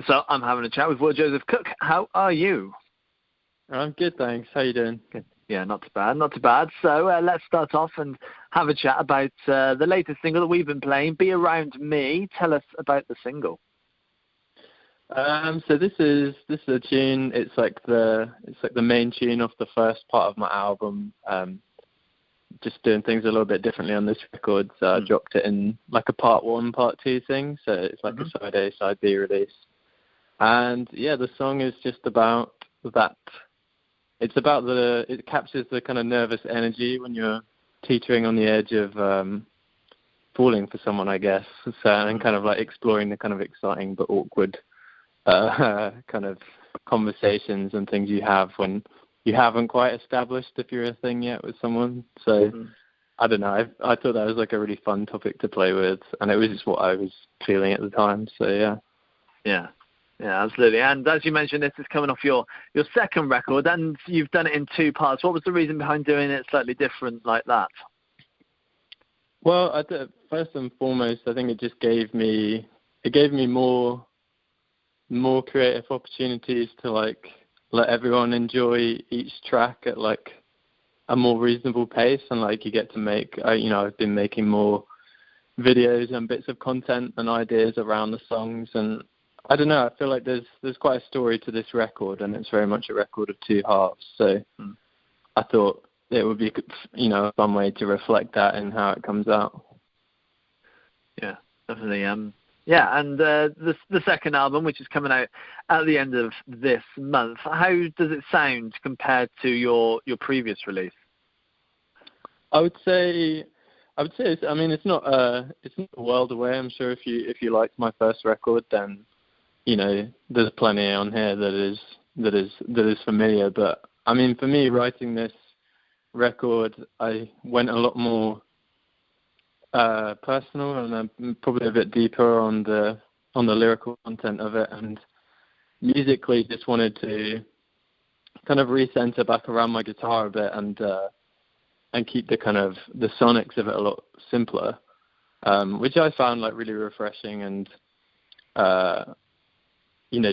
So I'm having a chat with Will Joseph Cook. How are you? I'm good, thanks. How you doing? Good. Yeah, not too bad, not too bad. So let's start off and have a chat about the latest single that we've been playing, Be Around Me. Tell us about the single. So this is a tune. It's like the main tune of the first part of my album. Just doing things a little bit differently on this record. So I dropped it in like a part 1, part 2 thing. So it's like a side A, side B release. And yeah, the song is just about that. It's about it captures the kind of nervous energy when you're teetering on the edge of falling for someone, I guess. So, and kind of like exploring the kind of exciting but awkward kind of conversations and things you have when you haven't quite established if you're a thing yet with someone. So I don't know. I thought that was like a really fun topic to play with, and it was just what I was feeling at the time. So yeah. Yeah, absolutely. And as you mentioned, this is coming off your second record, and you've done it in 2 parts. What was the reason behind doing it slightly different like that? Well, first and foremost, I think it just gave me more creative opportunities to like let everyone enjoy each track at like a more reasonable pace, and like you get to make. I've been making more videos and bits of content and ideas around the songs, and I don't know. I feel like there's quite a story to this record, and it's very much a record of 2 halves. So I thought it would be, a fun way to reflect that in how it comes out. Yeah, definitely. And the second album, which is coming out at the end of this month, how does it sound compared to your previous release? I would say it's not a world away. I'm sure if you liked my first record, then there's plenty on here that is familiar. But I mean, for me, writing this record, I went a lot more personal and probably a bit deeper on the lyrical content of it, and musically just wanted to kind of recenter back around my guitar a bit and keep the kind of the sonics of it a lot simpler, which I found like really refreshing and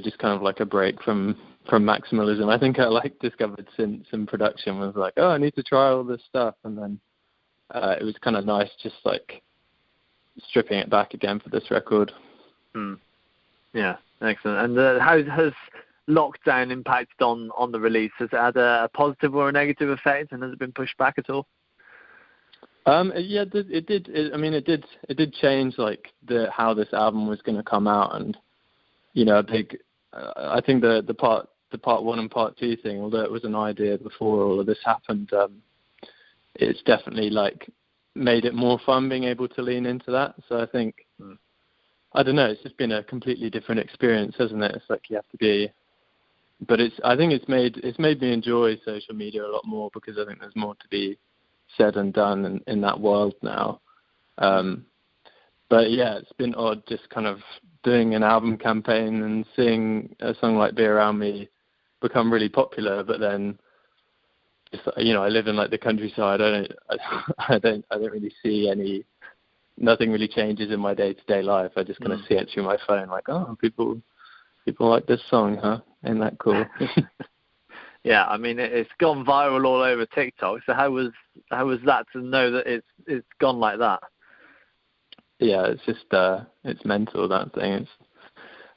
just kind of like a break from maximalism. I think I like discovered synths and production was like, I need to try all this stuff, and then it was kind of nice just like stripping it back again for this record. Yeah, excellent. And how has lockdown impacted on the release? Has it had a positive or a negative effect, and has it been pushed back at all? Yeah, it did. It did change like how this album was going to come out, and I think the part 1 and part 2 thing, although it was an idea before all of this happened, it's definitely like made it more fun being able to lean into that. So I think, I don't know, it's just been a completely different experience, hasn't it? It's like you have to be, but I think it's made me enjoy social media a lot more, because I think there's more to be said and done in that world now. But yeah, it's been odd just kind of doing an album campaign and seeing a song like Be Around Me become really popular, but then I live in like the countryside. I don't really see nothing really changes in my day-to-day life. I just kind of see it through my phone, like, people like this song, huh? Ain't that cool? Yeah, I mean, it's gone viral all over TikTok. So how was that to know that it's gone like that? Yeah, it's just it's mental, that thing.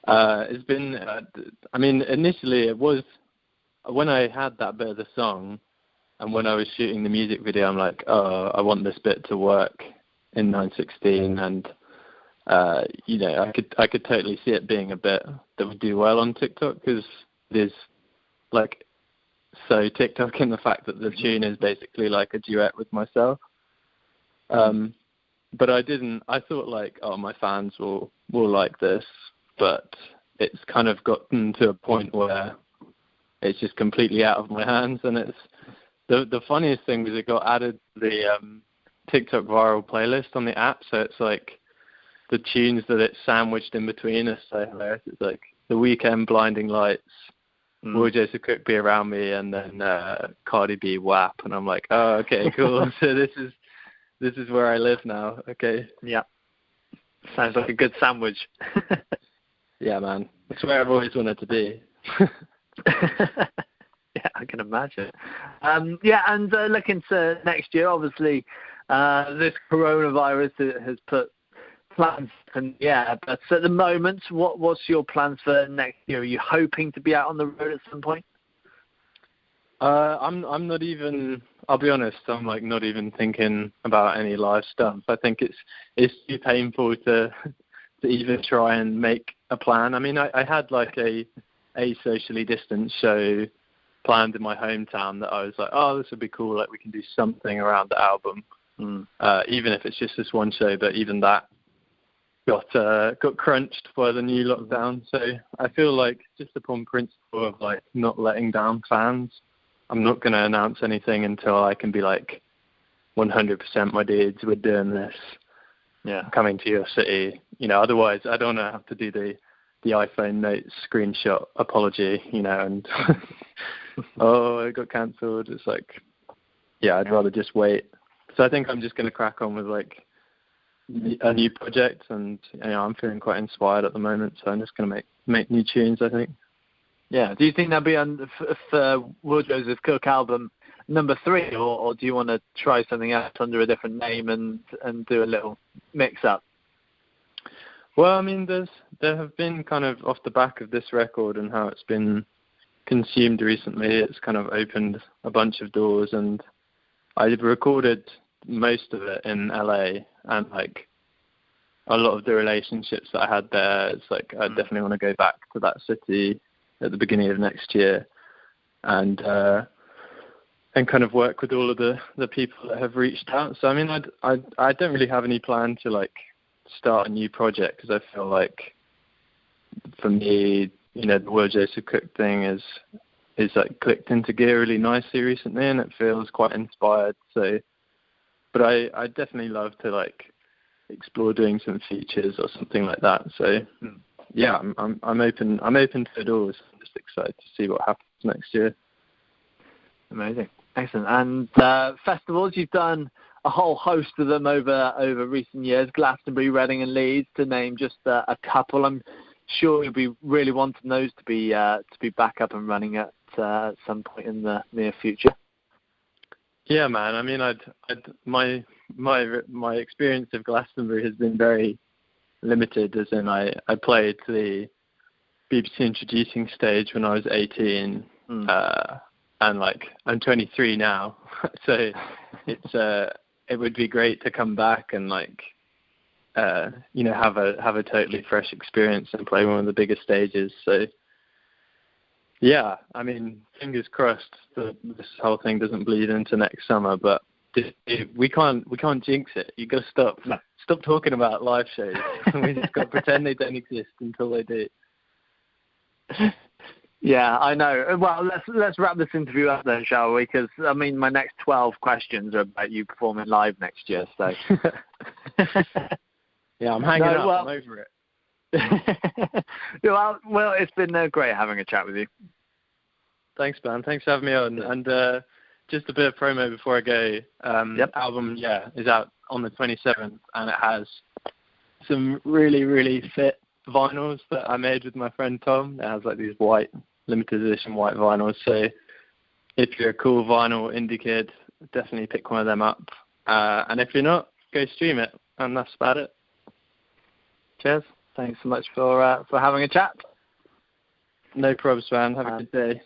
It's been. Initially it was when I had that bit of the song, and when I was shooting the music video, I'm like, I want this bit to work in 916, and I could totally see it being a bit that would do well on TikTok, because it is like so TikTok in the fact that the tune is basically like a duet with myself. But I thought like, my fans will like this, but it's kind of gotten to a point where it's just completely out of my hands. And it's the funniest thing was it got added to the TikTok viral playlist on the app. So it's like the tunes that it's sandwiched in between are so hilarious. It's like The Weeknd, Blinding Lights, Will Joseph Cook, Be Around Me, and then Cardi B, WAP. And I'm like, okay, cool. So this is where I live now. Okay. Yeah. Sounds like a good sandwich. Yeah, man. That's where I've always wanted to be. Yeah, I can imagine. Yeah, and looking to next year, obviously, this coronavirus has put plans in the air. But at the moment, what's your plans for next year? Are you hoping to be out on the road at some point? I'm not even. I'll be honest. I'm like not even thinking about any live stuff. I think it's too painful to even try and make a plan. I mean, I had like a socially distanced show planned in my hometown that I was like, oh, this would be cool. Like we can do something around the album, even if it's just this one show. But even that got crunched by the new lockdown. So I feel like just upon principle of like not letting down fans, I'm not going to announce anything until I can be like 100% my dudes, we're doing this. Yeah, coming to your city. Otherwise I don't want to have to do the iPhone notes screenshot apology, and oh, it got cancelled. It's like, yeah, I'd rather just wait. So I think I'm just going to crack on with like a new project, and I'm feeling quite inspired at the moment, so I'm just going to make new tunes, I think. Yeah. Do you think that'll be on for Will Joseph Cook album number 3, or do you want to try something else under a different name and do a little mix up? Well, I mean, there have been kind of off the back of this record and how it's been consumed recently, it's kind of opened a bunch of doors, and I recorded most of it in LA, and like a lot of the relationships that I had there, it's like I definitely want to go back to that city at the beginning of next year, and kind of work with all of the people that have reached out. So I mean, I don't really have any plan to like start a new project, because I feel like for me, the Will Joseph Cook thing is like clicked into gear really nicely recently, and it feels quite inspired. So, but I definitely love to like explore doing some features or something like that. So yeah, I'm open to it all. I'm just excited to see what happens next year. Amazing, excellent. And festivals, you've done a whole host of them over recent years, Glastonbury, Reading and Leeds, to name just a couple. I'm sure you'll be really wanting those to be back up and running at some point in the near future. Yeah, man. I mean, my experience of Glastonbury has been very limited, as in I played the BBC Introducing stage when I was 18, and like I'm 23 now, so it would be great to come back and like have a totally fresh experience and play one of the biggest stages. So yeah, I mean, fingers crossed that this whole thing doesn't bleed into next summer, but we can't jinx it. You got to stop talking about live shows. We just got to pretend they don't exist until they do. Yeah, I know. Well, let's wrap this interview up then, shall we? Because I mean, my next 12 questions are about you performing live next year. So yeah, I'm hanging up. I'm over it. Well, it's been great having a chat with you. Thanks, man. Thanks for having me on. And just a bit of promo before I go. Album, is out on the 27th, and it has some really, really fit vinyls that I made with my friend Tom. It has like these limited edition white vinyls. So if you're a cool vinyl indie kid, definitely pick one of them up. And if you're not, go stream it. And that's about it. Cheers. Thanks so much for having a chat. No problems, man. Have a good day.